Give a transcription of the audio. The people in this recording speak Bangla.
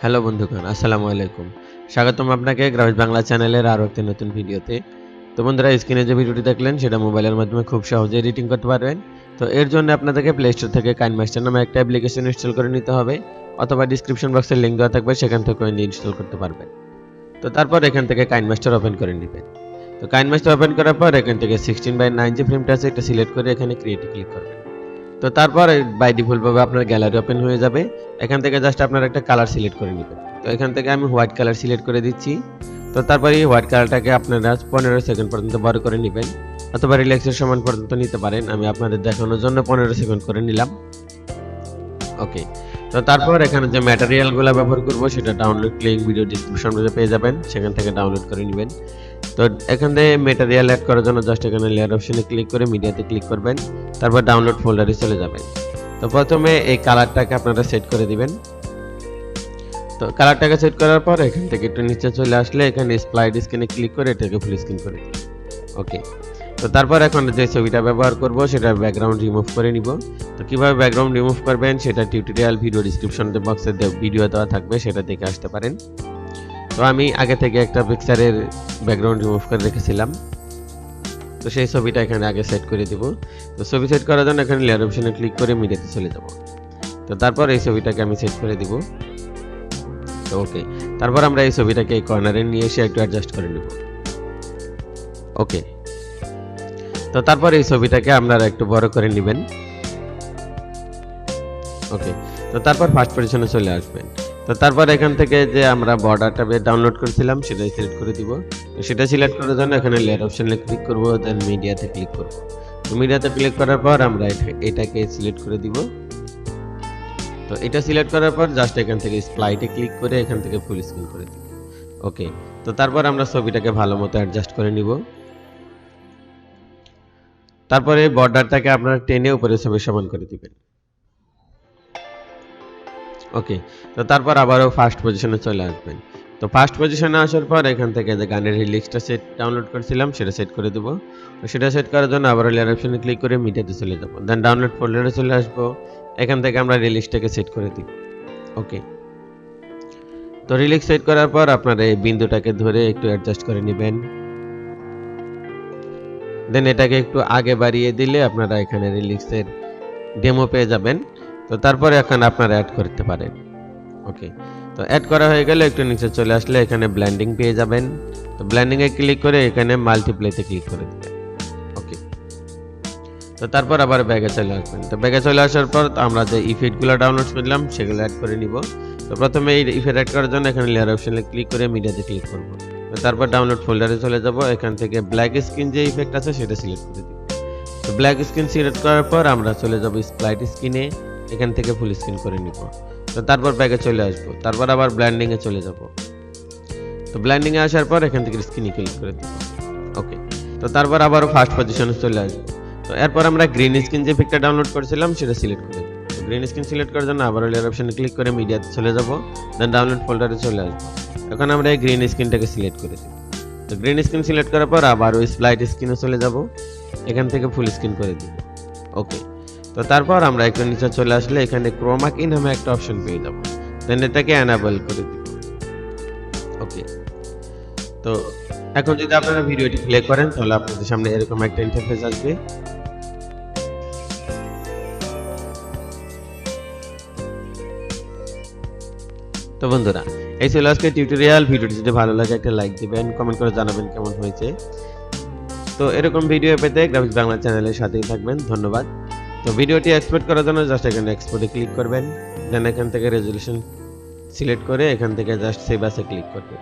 হ্যালো বন্ধুগণ, আসসালামু আলাইকুম। স্বাগতম আপনাকে গ্রাফিক্স বাংলা চ্যানেলের আরও একটি নতুন ভিডিওতে। তো বন্ধুরা, স্ক্রিনে যে ভিডিওটি দেখলেন সেটা মোবাইলের মাধ্যমে খুব সহজে এডিটিং করতে পারবেন। তো এর জন্য আপনাদেরকে প্লে স্টোর থেকে KineMaster নামে একটা অ্যাপ্লিকেশন ইনস্টল করে নিতে হবে, অথবা ডিসক্রিপশন বক্সে লিংক দেওয়া থাকবে, সেখান থেকে ইনস্টল করতে পারবেন। তো তারপর এখান থেকে KineMaster ওপেন করে নেবেন। তো KineMaster ওপেন করার পর এখান থেকে 16:9 যে ফ্রেমটা আছে এটা সিলেক্ট করে এখানে ক্রিয়েটে ক্লিক করবেন। তো তারপর বাই ডিফল্ট ভাবে আপনার গ্যালারি ওপেন হয়ে যাবে। এখান থেকে জাস্ট আপনার একটা কালার সিলেক্ট করে নেবেন। তো এখান থেকে আমি হোয়াইট কালার সিলেক্ট করে দিচ্ছি। তো তারপরে এই হোয়াইট কালারটাকে আপনারা 15 সেকেন্ড পর্যন্ত বড় করে নেবেন, অথবা রিল্যাক্সের সমান পর্যন্ত নিতে পারেন। আমি আপনাদের দেখানোর জন্য 15 সেকেন্ড করে নিলাম। ওকে। তো তারপর এখানে যে ম্যাটেরিয়ালগুলো ব্যবহার করব সেটা ডাউনলোড লিংক ভিডিও ডেসক্রিপশন বক্সে পেয়ে যাবেন, সেখান থেকে ডাউনলোড করে নেবেন। তো এখান থেকে ম্যাটেরিয়াল অ্যাড করার জন্য জাস্ট এখানে লেয়ার অপশনে ক্লিক করে মিডিয়াতে ক্লিক করবেন, তারপর ডাউনলোড ফোল্ডারে চলে যাবেন। তো প্রথমে এই কালারটাকে আপনারা সেট করে দিবেন। তো কালারটাকে সেট করার পর এখান থেকে একটু নিচে চলে আসলে এখানে স্প্লাইড স্ক্রিনে ক্লিক করে এটাকে ফুল স্ক্রিন করে দিন। ওকে। তো তারপর এখন যে ছবিটা ব্যবহার করব সেটা ব্যাকগ্রাউন্ড রিমুভ করে নিব। তো কিভাবে ব্যাকগ্রাউন্ড রিমুভ করবেন সেটা টিউটোরিয়াল ভিডিও ডেসক্রিপশন বক্সে ভিডিও দেওয়া থাকবে, সেটা দেখে আসতে পারেন। তো আমি আগে থেকে একটা পিকচারের ব্যাকগ্রাউন্ড রিমুভ করে রেখেছিলাম, তো সেই ছবিটা এখানে আগে সেট করে দিব। তো ছবি সেট করার জন্য এখানে লেয়ার অপশনে ক্লিক করে মিডিয়াতে চলে যাব। তো তারপর এই ছবিটাকে আমি সেট করে দিব। তো ওকে। তারপর আমরা এই ছবিটাকে এই কর্নারে নিয়ে এসে একটু অ্যাডজাস্ট করে নেব। ওকে। তো তারপর এই ছবিটাকে আপনারা একটু বড় করে নেবেন। ওকে। তো তারপর ফার্স্ট পজিশনে চলে আসবেন। তো তারপর এখান থেকে যে আমরা বর্ডারটা ডাউনলোড করেছিলাম সেটাই সিলেক্ট করে দিব। তো সেটা সিলেক্ট করার জন্য এখানে লেয়ার অপশনে ক্লিক করব, দেন মিডিয়াতে ক্লিক করব। তো মিডিয়াতে ক্লিক করার পর আমরা এটাকে সিলেক্ট করে দিব। তো এটা সিলেক্ট করার পর জাস্ট এখান থেকে স্প্লাইটে ক্লিক করে এখান থেকে ফুল স্ক্রিন করে দিব। ওকে। তো তারপর আমরা ছবিটাকে ভালো মতো অ্যাডজাস্ট করে নিব। তারপরে বর্ডারটাকে আপনারা টেনে উপরে ছবির সমান করে দিবেন। ওকে। তো তারপর আবারও ফার্স্ট পজিশনে চলে আসবেন। তো ফার্স্ট পজিশনে আসার পর এখান থেকে যে গানের লিরিক্সটা সেট ডাউনলোড করেছিলাম সেটা সেট করে দেব। তো সেটা সেট করার জন্য আবার লেয়ার অপশনে ক্লিক করে মিডিয়াতে চলে যাব, দেন ডাউনলোড ফোল্ডারে চলে আসব। এখান থেকে আমরা রিলিক্সটাকে সেট করে দিব। ওকে। তো রিলিক্স সেট করার পর আপনারা এই বিন্দুটাকে ধরে একটু অ্যাডজাস্ট করে নেবেন, দেন এটাকে একটু আগে বাড়িয়ে দিলে আপনারা এখানে রিলিক্সের ডেমো পেয়ে যাবেন। তো তারপরে এখন আপনারা অ্যাড করতে পারেন। ওকে। তো অ্যাড করা হয়ে গেলে একটু নিচে চলে আসলে এখানে ব্লেন্ডিং পেয়ে যাবেন। তো ব্লেন্ডিং এ ক্লিক করে এখানে মাল্টিপ্লাইতে ক্লিক করে দিবেন। ওকে। তো তারপর আবার ব্যাগে চলে আসবেন। তো ব্যাগে চলে আসার পর আমরা যে ইফেক্টগুলো ডাউনলোড করলাম সেগুলো অ্যাড করে নিব। তো প্রথমে এই ইফেক্ট অ্যাড করার জন্য এখানে লেয়ার অপশনে ক্লিক করে মিডিয়াতে ক্লিক করব। তো তারপর ডাউনলোড ফোল্ডারে চলে যাব, এখান থেকে ব্ল্যাক স্ক্রিন যে ইফেক্ট আছে সেটা সিলেক্ট করে দিব। তো ব্ল্যাক স্ক্রিন সিলেক্ট করার পর আমরা চলে যাব স্প্লাইট স্ক্রিনে, এখান থেকে ফুল স্ক্রিন করে নিব। তো তারপর ব্যাগে চলে আসব, তারপর আবার ব্লেন্ডিং এ চলে যাব। তো ব্লেন্ডিং এ আসার পর এখান থেকে স্ক্রিনে ক্লিক করে দেব। ওকে। তো তারপর আবারও ফার্স্ট পজিশনে চলে আসব। তো এরপর আমরা গ্রিন স্ক্রিন যে ইফেক্টটা ডাউনলোড করেছিলাম সেটা সিলেক্ট করে দেব। তো গ্রিন স্ক্রিন সিলেক্ট করার জন্য আবারও লেয়ার অপশনে ক্লিক করে মিডিয়াতে চলে যাব, দেন ডাউনলোড ফোল্ডারে চলে আসব। এখন আমরা এই গ্রিন স্ক্রিনটাকে সিলেক্ট করে দেব। তো গ্রিন স্ক্রিন সিলেক্ট করার পর আবারও স্প্লাইট স্ক্রিনে চলে যাব, এখান থেকে ফুল স্ক্রিন করে দিব। ওকে। তো তারপর আমরা একটু নিচে চলে আসলে এখানে ক্রোমা কি নামে একটা অপশন পেয়ে যাব, দেন এটাকে এনাবল করে দিব। ওকে। তো এখন যদি আপনারা ভিডিওটি প্লে করেন তাহলে আপনাদের সামনে এরকম একটা ইন্টারফেস আসবে। তো বন্ধুরা, এই ছিল আজকে টিউটোরিয়াল। ভিডিওটি যদি ভালো লাগে একটা লাইক দিবেন, কমেন্ট করে জানাবেন কেমন হয়েছে। তো এরকম ভিডিও পেতে গ্রাফিক্স বাংলা চ্যানেলের সাথেই থাকবেন। ধন্যবাদ। তো ভিডিওটি এক্সপোর্ট করার জন্য জাস্ট এখানে এক্সপোর্টে ক্লিক করবেন, দেন এখান থেকে রেজোলিউশন সিলেক্ট করে এখান থেকে জাস্ট সেভ আসে ক্লিক করবেন।